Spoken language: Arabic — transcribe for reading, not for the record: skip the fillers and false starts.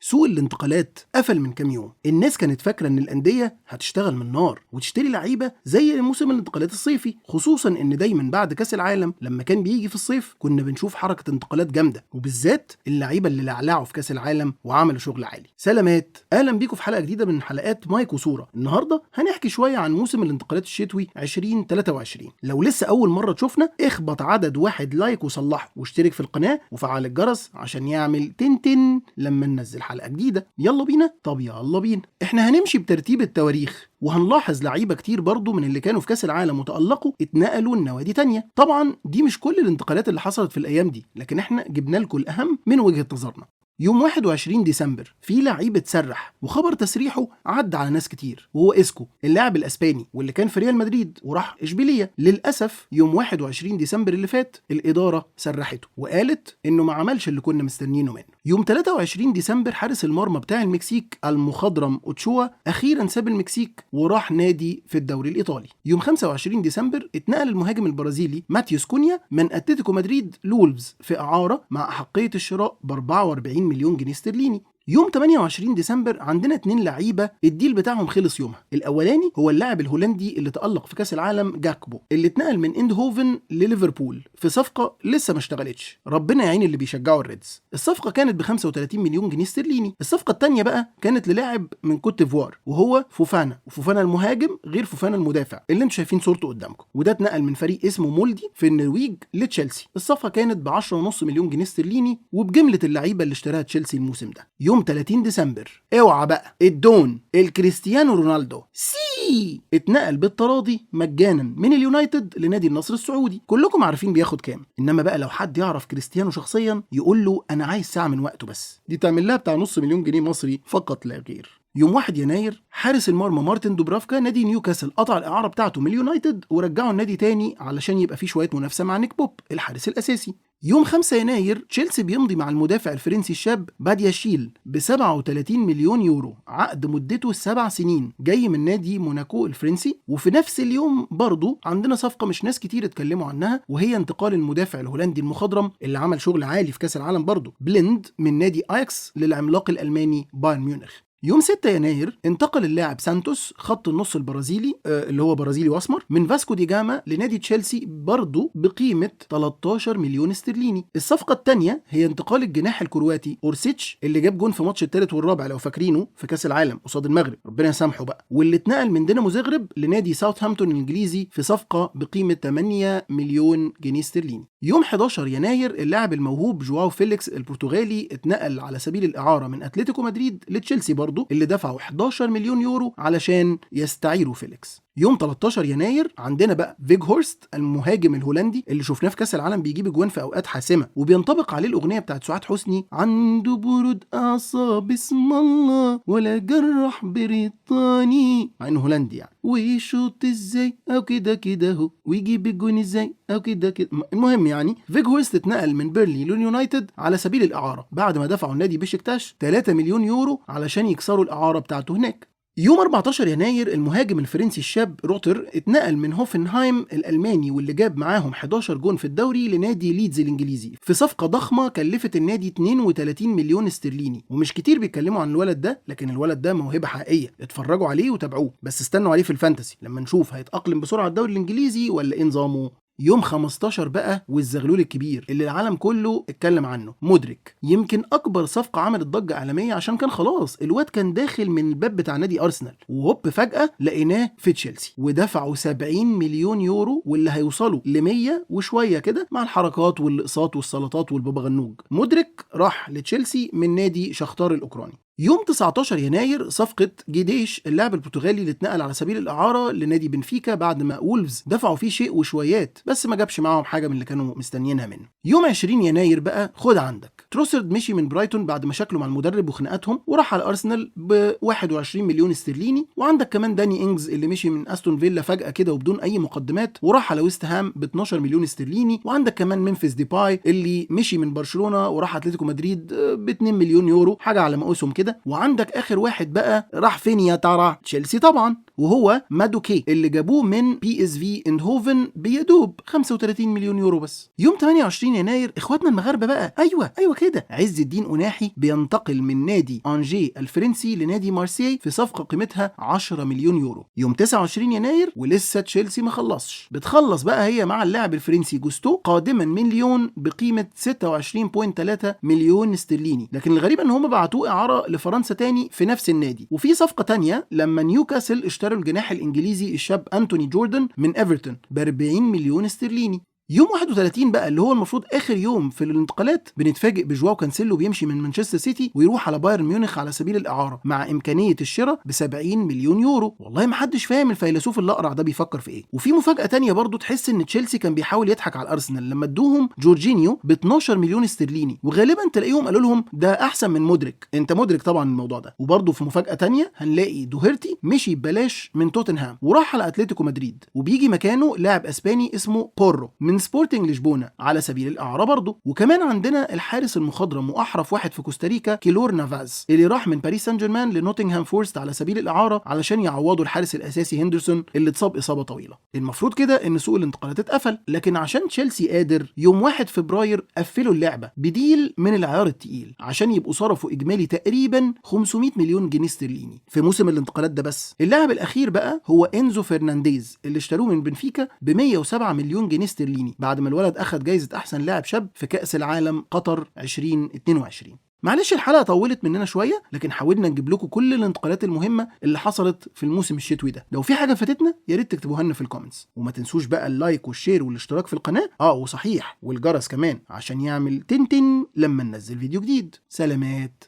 سوق الانتقالات قفل من كام يوم. الناس كانت فاكرة ان الأندية هتشتغل من نار وتشتري لعيبة زي موسم الانتقالات الصيفي، خصوصا ان دايما بعد كاس العالم لما كان بيجي في الصيف كنا بنشوف حركة انتقالات جامدة، وبالذات اللعيبة اللي لعلعوا في كاس العالم وعملوا شغل عالي. سلامات، اهلا بيكم في حلقة جديدة من حلقات مايك وصورة. النهاردة هنحكي شوية عن موسم الانتقالات الشتوي 2023. لو لسه اول مرة تشوفنا اخبط عدد 1 لايك وصلحه، واشترك في القناة وفعل الجرس عشان يعمل تن لما ننزل حلقة جديدة. يلا بينا. طب يلا بينا. احنا هنمشي بترتيب التواريخ، وهنلاحظ لعيبة كتير برضو من اللي كانوا في كاس العالم وتألقوا اتنقلوا لنوادي تانية. طبعا دي مش كل الانتقالات اللي حصلت في الايام دي، لكن احنا جبنا لكم الاهم من وجهة نظرنا. يوم 21 ديسمبر في لعيب اتسرح، وخبر تسريحه عدى على ناس كتير، وهو اسكو اللاعب الاسباني واللي كان في ريال مدريد وراح اشبيليه. للاسف يوم 21 ديسمبر اللي فات الاداره سرحته وقالت انه ما عملش اللي كنا مستنيينه منه. يوم 23 ديسمبر حارس المرمى بتاع المكسيك المخضرم اوتشوا اخيرا ساب المكسيك وراح نادي في الدوري الايطالي. يوم 25 ديسمبر اتنقل المهاجم البرازيلي ماتيوس كونيا من اتلتيكو مدريد لولفز في اعاره مع احقيه الشراء ب 44 مليون جنيه استرليني. يوم 28 ديسمبر عندنا 2 لعيبه الديل بتاعهم خلص يومها. الاولاني هو اللاعب الهولندي اللي تألق في كاس العالم جاكبو، اللي اتنقل من اندهوفن لليفربول في صفقه لسه ما اشتغلتش. ربنا يعين اللي بيشجعوا الريدز. الصفقه كانت ب 35 مليون جنيه استرليني. الصفقه الثانيه بقى كانت للاعب من كوت ديفوار وهو فوفانا، وفوفانا المهاجم غير فوفانا المدافع اللي انتم شايفين صورته قدامكم، وده اتنقل من فريق اسمه مولدي في النرويج لتشيلسي. الصفقه كانت ب 10.5 مليون جنيه استرليني، وبجمله اللعيبه اللي اشتراها تشيلسي الموسم ده. يوم 30 ديسمبر اوعى بقى الدون الكريستيانو رونالدو اتنقل بالتراضي مجانا من اليونايتد لنادي النصر السعودي. كلكم عارفين بياخد كام، انما بقى لو حد يعرف كريستيانو شخصيا يقول له انا عايز ساعه من وقته بس، دي تعمل لها بتاع نص مليون جنيه مصري فقط لا غير. يوم 1 يناير حارس المرمى مارتن دوبرافكا نادي نيوكاسل قطع الاعاره بتاعته من اليونايتد ورجعه النادي تاني علشان يبقى فيه شويه منافسه مع نيك بوب الحارس الاساسي. يوم 5 يناير تشيلسي بيمضي مع المدافع الفرنسي الشاب بادياشيل ب 37 مليون يورو، عقد مدته 7 سنين، جاي من نادي موناكو الفرنسي. وفي نفس اليوم برضو عندنا صفقة مش ناس كتير اتكلموا عنها، وهي انتقال المدافع الهولندي المخضرم اللي عمل شغل عالي في كاس العالم برضو، بليند من نادي اياكس للعملاق الألماني بايرن ميونخ. يوم 6 يناير انتقل اللاعب سانتوس خط النص البرازيلي اللي هو برازيلي واسمر من فاسكو دي جاما لنادي تشيلسي برضه بقيمة 13 مليون استرليني. الصفقة الثانية هي انتقال الجناح الكرواتي اورسيتش اللي جاب جون في ماتش الثالث والرابع لو فاكرينه في كاس العالم قصاد المغرب، ربنا يسامحه بقى، واللي اتنقل من دينامو زغرب لنادي ساوثهامبتون الانجليزي في صفقة بقيمة 8 مليون جنيه استرليني. يوم 11 يناير اللاعب الموهوب جواو فيليكس البرتغالي اتنقل على سبيل الإعارة من أتلتيكو مدريد لتشيلسي برضه، اللي دفعوا 11 مليون يورو علشان يستعيروا فيليكس. يوم 13 يناير عندنا بقى فيجهورست المهاجم الهولندي اللي شفناه في كاس العالم بيجيب اجوان في اوقات حاسمه، وبينطبق عليه الاغنيه بتاعت سعاد حسني عنده برود اعصاب اسم الله ولا جرح بريطاني، مع انه هولندي يعني، ويشوط ازاي او كده كده اهو ويجيب الجون ازاي او كده كده. المهم يعني فيجهورست اتنقل من بيرلي لليونايتد على سبيل الاعاره بعد ما دفعوا النادي بشكتاش 3 مليون يورو علشان يكسروا الاعاره بتاعته هناك. يوم 14 يناير المهاجم الفرنسي الشاب روتر اتنقل من هوفنهايم الألماني واللي جاب معاهم 11 جون في الدوري لنادي ليدز الإنجليزي في صفقة ضخمة كلفت النادي 32 مليون استرليني. ومش كتير بيتكلموا عن الولد ده، لكن الولد ده موهبة حقيقية، اتفرجوا عليه وتابعوه، بس استنوا عليه في الفانتسي لما نشوف هيتأقلم بسرعة الدوري الإنجليزي ولا ايه نظامه. يوم 15 بقى والزغلول الكبير اللي العالم كله اتكلم عنه، مودريك، يمكن اكبر صفقه عملت ضجه عالميه عشان كان خلاص الواد كان داخل من الباب بتاع نادي ارسنال، وهوب فجاه لقيناه في تشيلسي ودفعوا 70 مليون يورو واللي هيوصلوا ل 100 وشويه كده مع الحركات والاقساط والسلطات والباباغنوج. مودريك راح لتشيلسي من نادي شختار الاوكراني. يوم 19 يناير صفقة جيديش اللاعب البرتغالي اللي اتنقل على سبيل الإعارة لنادي بنفيكا بعد ما وولفز دفعوا فيه شيء وشويات، بس ما جابش معاهم حاجة من اللي كانوا مستنيينها منه. يوم 20 يناير بقى خد عندك تروسرد مشي من برايتون بعد مشاكله مع المدرب وخناقاتهم وراح على أرسنال ب 21 مليون استرليني. وعندك كمان داني إنجز اللي مشي من أستون فيلا فجأة كده وبدون أي مقدمات وراح على ويست هام ب 12 مليون استرليني. وعندك كمان ممفيس ديباي اللي مشي من برشلونة وراح أتلتيكو مدريد ب 2 مليون يورو، حاجة على مقاسهم كده. كده. وعندك اخر واحد بقى راح فين يا ترى؟ تشيلسي طبعا، وهو مادوكي اللي جابوه من بي اس في اندهوفن بيدوب 35 مليون يورو بس. يوم 28 يناير اخواتنا المغاربه بقى، ايوه كده، عز الدين أناحي بينتقل من نادي انجي الفرنسي لنادي مارسيي في صفقه قيمتها 10 مليون يورو يوم 29 يناير. ولسه تشيلسي ما خلصش، بتخلص بقى هي مع اللاعب الفرنسي جوستو قادما من ليون بقيمه 26.3 مليون استرليني. لكن الغريب ان هم بعتوه اعاره لفرنسا تاني في نفس النادي. وفي صفقه تانية لما نيوكاسل اشتروا الجناح الانجليزي الشاب انتوني جوردن من ايفرتون ب 40 مليون استرليني. يوم 31 بقى اللي هو المفروض اخر يوم في الانتقالات، بنتفاجئ بجواو كانسيلو بيمشي من مانشستر سيتي ويروح على بايرن ميونخ على سبيل الاعاره مع امكانيه الشراء ب 70 مليون يورو. والله ما حدش فاهم الفيلسوف الاقرع ده بيفكر في ايه. وفي مفاجاه تانية برضو، تحس ان تشيلسي كان بيحاول يضحك على الارسنال لما ادوهم جورجينيو ب 12 مليون استرليني، وغالبا تلاقيهم قالوا لهم ده احسن من مودريك. انت مدرك طبعا الموضوع ده. وبرضو في مفاجاه تانية هنلاقي دوهيرتي مشي ببلاش من توتنهام وراح على اتلتيكو مدريد، وبيجي مكانه لاعب اسباني اسمه بورو من سبورتنج لشبونه على سبيل الاعاره برضه. وكمان عندنا الحارس المخضرم واحرف واحد في كوستاريكا كيلور نافاز اللي راح من باريس سان جيرمان لنوتنغهام فورست على سبيل الاعاره علشان يعوضوا الحارس الاساسي هندرسون اللي اتصاب اصابه طويله. المفروض كده ان سوق الانتقالات اتقفل، لكن عشان تشيلسي قادر يوم 1 فبراير قفلوا اللعبه بديل من العيار التقيل عشان يبقوا صرفوا اجمالي تقريبا 500 مليون جنيه استرليني في موسم الانتقالات ده بس. اللاعب الاخير بقى هو انزو فرنانديز اللي اشتروه من بنفيكا ب 107 مليون جنيه استرليني بعد ما الولد اخد جايزه احسن لاعب شاب في كاس العالم قطر 2022. معلش الحلقه طولت مننا شويه، لكن حاولنا نجيب لكم كل الانتقالات المهمه اللي حصلت في الموسم الشتوي ده. لو في حاجه فاتتنا يا ريت تكتبوها لنا في الكومنتس، وما تنسوش بقى اللايك والشير والاشتراك في القناه، وصحيح والجرس كمان عشان يعمل تن لما ننزل فيديو جديد. سلامات.